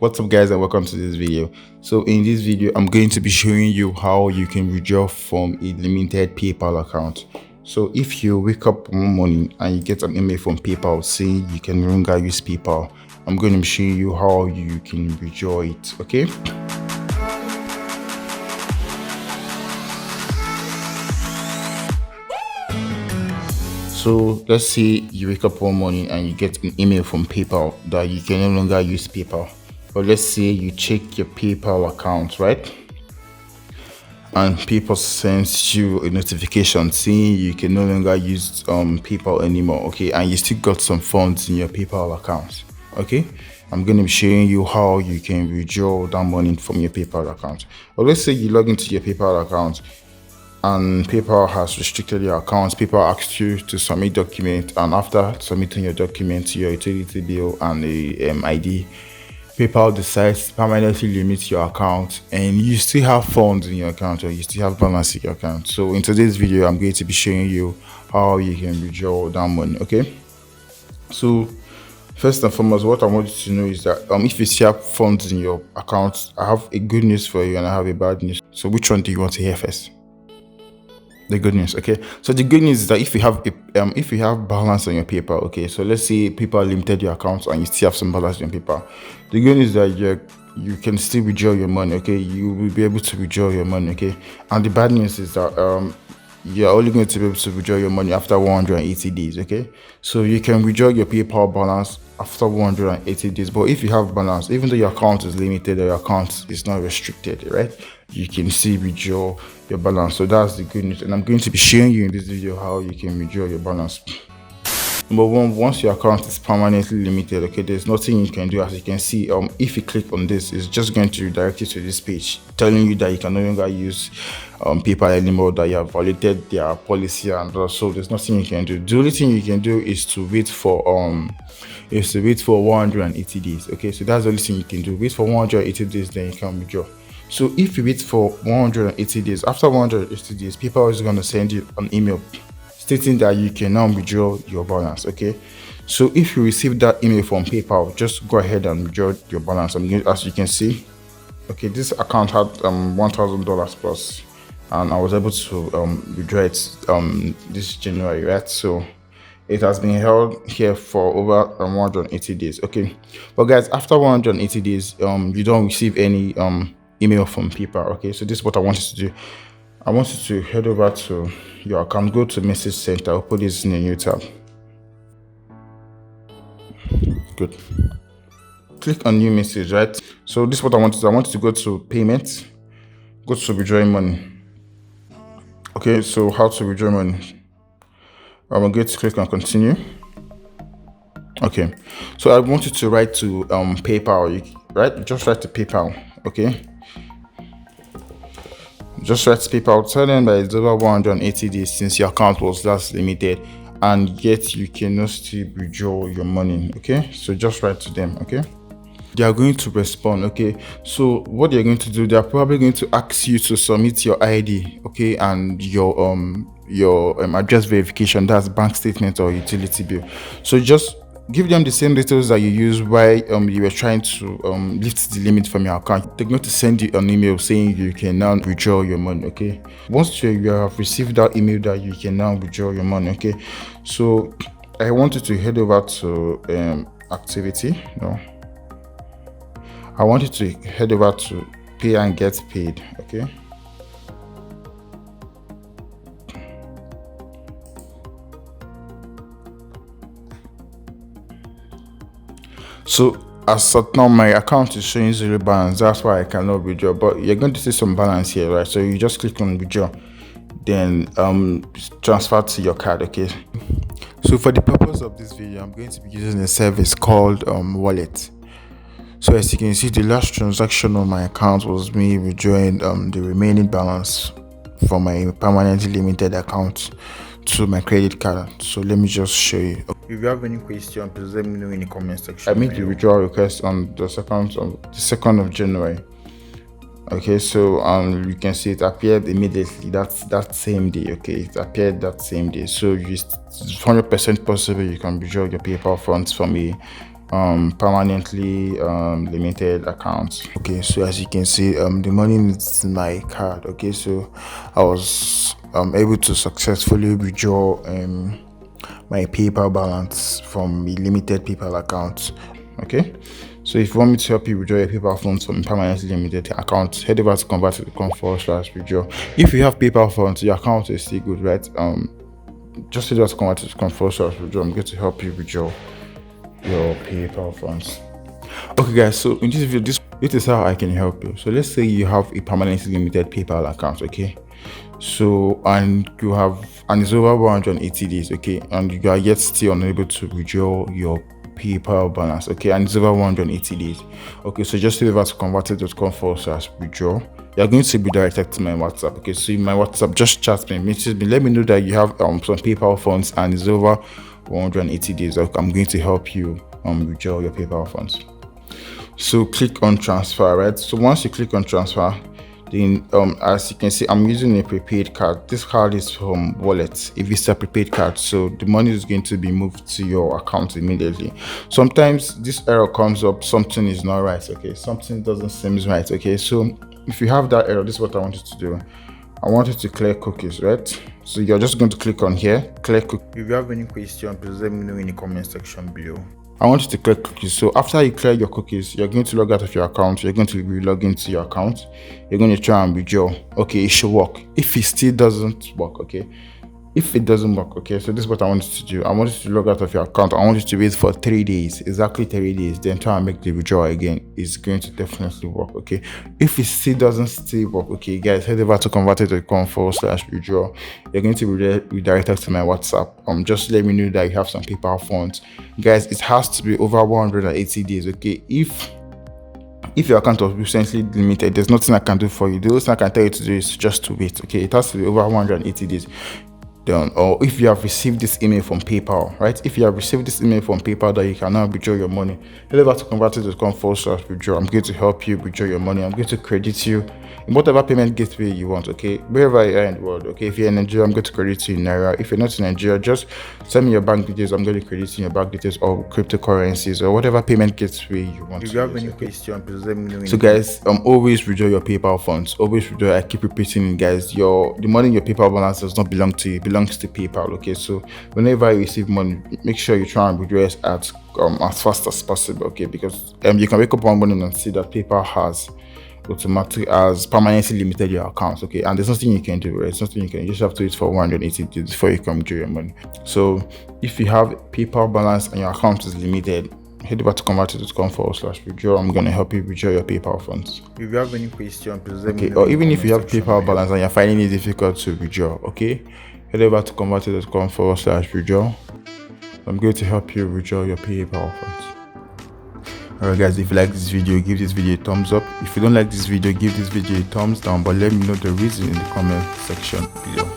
What's up guys, and welcome to this video. So in this video I'm going to be showing you how you can withdraw from a limited PayPal account. So if you wake up one morning and you get an email from PayPal saying you can no longer use PayPal, I'm going to be showing you how you can withdraw it. Okay, so let's say you wake up one morning and you get an email from PayPal that you can no longer use PayPal. But let's say you check your PayPal account, right? And PayPal sends you a notification saying you can no longer use PayPal anymore, okay? And you still got some funds in your PayPal account, okay? I'm going to be showing you how you can withdraw that money from your PayPal account. But let's say you log into your PayPal account and PayPal has restricted your account. PayPal asks you to submit document, and after submitting your document, your utility bill and the ID, PayPal decides to permanently limit your account and you still have funds in your account, or you still have balance in your account. So in today's video I'm going to be showing you how you can withdraw that money. Okay, so first and foremost, what I want you to know is that if you still have funds in your account, I have a good news for you and I have a bad news. So which one do you want to hear first? The good news. Okay, so the good news is that if you have balance on your PayPal, okay, so let's say PayPal limited your account and you still have some balance on your PayPal, the good news is that you can still withdraw your money. Okay, you will be able to withdraw your money. Okay, and the bad news is that you're only going to be able to withdraw your money after 180 days. Okay, so you can withdraw your PayPal balance after 180 days, but if you have balance, even though your account is limited or your account is not restricted, right, you can still withdraw your balance. So that's the good news, and I'm going to be showing you in this video how you can withdraw your balance. Number one, once your account is permanently limited, okay, there's nothing you can do. As you can see, if you click on this, it's just going to redirect you to this page telling you that you can no longer use PayPal anymore, that you have violated their policy, and so there's nothing you can do. The only thing you can do is to wait for 180 days. Okay, so that's the only thing you can do. Wait for 180 days, then you can withdraw. So if you wait for 180 days, after 180 days, PayPal is going to send you an email stating that you can now withdraw your balance. Okay, so if you receive that email from PayPal, just go ahead and withdraw your balance. As you can see, okay, this account had $1,000 plus, and I was able to withdraw it this January, right? So it has been held here for over 180 days. Okay, but guys, after 180 days, you don't receive any email from PayPal. Okay, so this is what I want you to do. I want you to head over to your account, go to message center. I'll put this in a new tab. Good. Click on new message, right? So this is what I want you to do. I want you to go to payment, go to withdrawing money. Okay, so how to withdraw money? I'm going to click on continue. Okay, so I want you to write to PayPal, right? Just write to PayPal. Okay, just write to PayPal, tell them that it's over 180 days since your account was last limited, and yet you cannot still withdraw your money. Okay, so just write to them. Okay, they are going to respond. Okay, so what they're going to do, they're probably going to ask you to submit your ID, okay, and your address verification, that's bank statement or utility bill. So just give them the same details that you used while you were trying to lift the limit from your account. They're going to send you an email saying you can now withdraw your money. Okay, once you have received that email that you can now withdraw your money, okay, so I want you to head over to activity. No, I want you to head over to pay and get paid. Okay, so as of now my account is showing zero balance, that's why I cannot withdraw, but you're going to see some balance here, right? So you just click on withdraw, then transfer to your card. Okay, so for the purpose of this video I'm going to be using a service called wallet. So as you can see, the last transaction on my account was me withdrawing the remaining balance from my permanently limited account to my credit card. So let me just show you. If you have any question, please let me know in the comment section. I made the withdrawal request on the 2nd of January. Okay, so you can see it appeared immediately that same day. Okay, it appeared that same day. So it's 100% possible you can withdraw your PayPal funds from a permanently limited accounts. Okay, so as you can see, the money is in my card. Okay, so I was able to successfully withdraw my PayPal balance from a limited PayPal account. Okay, so if you want me to help you withdraw your PayPal funds from a permanently limited account, head over to convert.com/withdraw. If you have PayPal funds, your account is still good, right? Just head over to convert.com/withdraw. I'm going to help you withdraw your PayPal funds. Okay, guys. So in this video, this is how I can help you. So let's say you have a permanently limited PayPal account. Okay. So and it's over 180 days. Okay, and you are yet still unable to withdraw your PayPal balance. Okay, and it's over 180 days. Okay, so just head over to convert.com/withdraw. You're going to be directed to my WhatsApp. Okay, so in my WhatsApp, just chat me, message me, let me know that you have some PayPal funds and it's over 180 days. Okay, I'm going to help you withdraw your PayPal funds. So click on transfer, right? So once you click on transfer, then as you can see, I'm using a prepaid card. This card is from Wallet, a Visa prepaid card, so the money is going to be moved to your account immediately. Sometimes this error comes up, something is not right. Okay, something doesn't seem right. Okay, so if you have that error, this is what I want you to do. I want you to clear cookies, right? So you're just going to click on here, clear cookies. If you have any question, please let me know in the comment section below. I want you to clear cookies. So after you clear your cookies, you're going to log out of your account. You're going to re-log into your account. You're going to try and withdraw. Okay, it should work. If it still doesn't work, okay. If it doesn't work, okay, so this is what I want you to do. I want you to log out of your account. I want you to wait for 3 days, exactly 3 days, then try and make the withdrawal again. It's going to definitely work, okay. If it still doesn't work, okay, guys, head over to convert.com/withdraw. You're going to be redirected to my WhatsApp. Just let me know that you have some PayPal funds. Guys, it has to be over 180 days, okay. If your account was recently limited, there's nothing I can do for you. The only thing I can tell you to do is just to wait, okay. It has to be over 180 days. Done. Or if you have received this email from PayPal, right? If you have received this email from PayPal that you can now withdraw your money, head over to convert.com/withdraw. I'm going to help you withdraw your money. I'm going to credit you in whatever payment gateway you want, okay? Wherever you are in the world, okay? If you're in Nigeria, I'm going to credit you in Naira. If you're not in Nigeria, just send me your bank details. I'm going to credit you your bank details or cryptocurrencies or whatever payment gateway you want. If you have any question, please let me know. So guys, always withdraw your PayPal funds. Always withdraw. I keep repeating it, guys. The money in your PayPal balance does not belong to you. It belongs to PayPal. Okay, so whenever you receive money, make sure you try and withdraw it as fast as possible. Okay, because you can wake up one morning and see that PayPal has permanently limited your accounts. Okay, and there's nothing you can do. Right? There's nothing you can. You just have to wait for 180 days before you can withdraw your money. So if you have PayPal balance and your account is limited, head over to convert.com/withdraw. I'm going to help you withdraw your PayPal funds. If you have any question, please let me know. Or even if you have PayPal balance and you're finding it difficult to withdraw, okay, head over to convert.com/withdraw. I'm going to help you withdraw your PayPal funds. Alright guys, if you like this video, give this video a thumbs up. If you don't like this video, give this video a thumbs down, but let me know the reason in the comment section below.